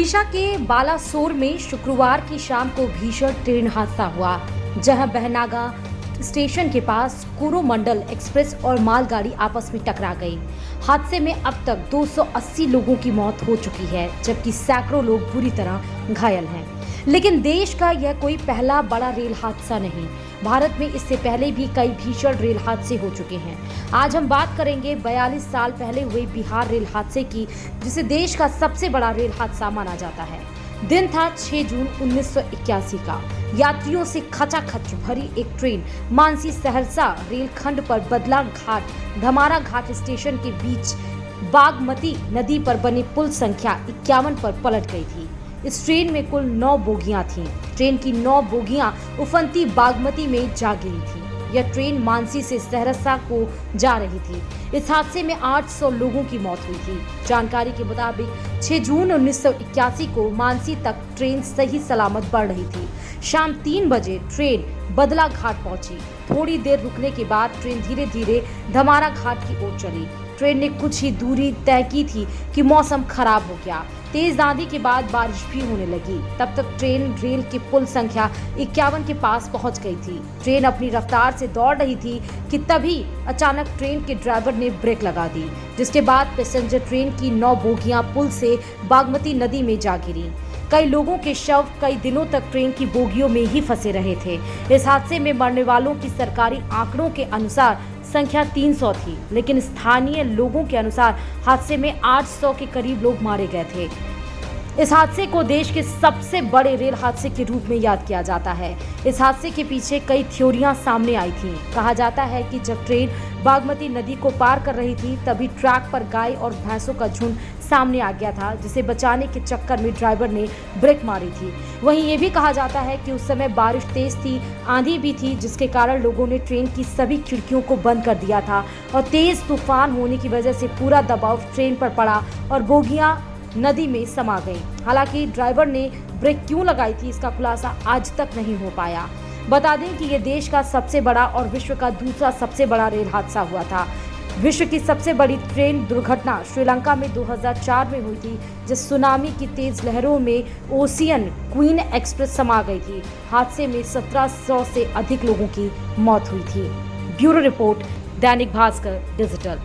ओडिशा के बालासोर में शुक्रवार की शाम को भीषण ट्रेन हादसा हुआ, जहां बहनागा स्टेशन के पास कोरोमंडल एक्सप्रेस और मालगाड़ी आपस में टकरा गई। हादसे में अब तक 280 लोगों की मौत हो चुकी है, जबकि सैकड़ों लोग बुरी तरह घायल हैं। लेकिन देश का यह कोई पहला बड़ा रेल हादसा नहीं। भारत में इससे पहले भी कई भीषण रेल हादसे हो चुके हैं। आज हम बात करेंगे 42 साल पहले हुए बिहार रेल हादसे की, जिसे देश का सबसे बड़ा रेल हादसा माना जाता है। दिन था 6 जून 1981 का। यात्रियों से खचाखच भरी एक ट्रेन मानसी सहरसा रेलखंड पर बदला घाट धमारा घाट स्टेशन के बीच बागमती नदी पर बने पुल संख्या 51 पर पलट गई थी। इस ट्रेन में कुल 9 बोगियां थीं। ट्रेन की 9 बोगियां उफनती बागमती में जा गिरी थी। यह ट्रेन मानसी से सहरसा को जा रही थी। इस हादसे में 800 लोगों की मौत हुई थी। जानकारी के मुताबिक 6 जून 1981 को मानसी तक ट्रेन सही सलामत बढ़ रही थी। शाम 3 बजे ट्रेन बदला घाट पहुंची। थोड़ी देर रुकने के बाद ट्रेन धीरे धीरे धमारा घाट की ओर चली। ट्रेन ने कुछ ही दूरी तय की थी कि मौसम खराब हो गया। तेज आंधी के बाद बारिश भी होने लगी। तब तक ट्रेन रेल के पुल संख्या 51 के पास पहुंच गई थी। ट्रेन अपनी रफ्तार से दौड़ रही थी कि तभी अचानक ट्रेन के ड्राइवर ने ब्रेक लगा दी, जिसके बाद पैसेंजर ट्रेन की 9 बोगियां पुल से बागमती नदी में जा गिरी। कई लोगों के शव कई दिनों तक ट्रेन की बोगियों में ही फंसे रहे थे। इस हादसे में मरने वालों की सरकारी आंकड़ों के अनुसार संख्या 300 थी, लेकिन स्थानीय लोगों के अनुसार हादसे में 800 के करीब लोग मारे गए थे। इस हादसे को देश के सबसे बड़े रेल हादसे के रूप में याद किया जाता है। इस हादसे के पीछे कई थ्योरियां सामने आई थीं। कहा जाता है कि जब ट्रेन बागमती नदी को पार कर रही थी, तभी ट्रैक पर गाय और भैंसों का झुंड सामने आ गया था, जिसे बचाने के चक्कर में ड्राइवर ने ब्रेक मारी थी। वहीं ये भी कहा जाता है कि उस समय बारिश तेज थी, आंधी भी थी, जिसके कारण लोगों ने ट्रेन की सभी खिड़कियों को बंद कर दिया था और तेज तूफान होने की वजह से पूरा दबाव ट्रेन पर पड़ा और बोगियां नदी में समा गई। हालांकि ड्राइवर ने ब्रेक क्यों लगाई थी, इसका खुलासा आज तक नहीं हो पाया। बता दें कि यह देश का सबसे बड़ा और विश्व का दूसरा सबसे बड़ा रेल हादसा हुआ था। विश्व की सबसे बड़ी ट्रेन दुर्घटना श्रीलंका में 2004 में हुई थी, जिस सुनामी की तेज लहरों में ओशियन क्वीन एक्सप्रेस समा गई थी। हादसे में 1700 से अधिक लोगों की मौत हुई थी। Bureau report, Dainik Bhaskar digital.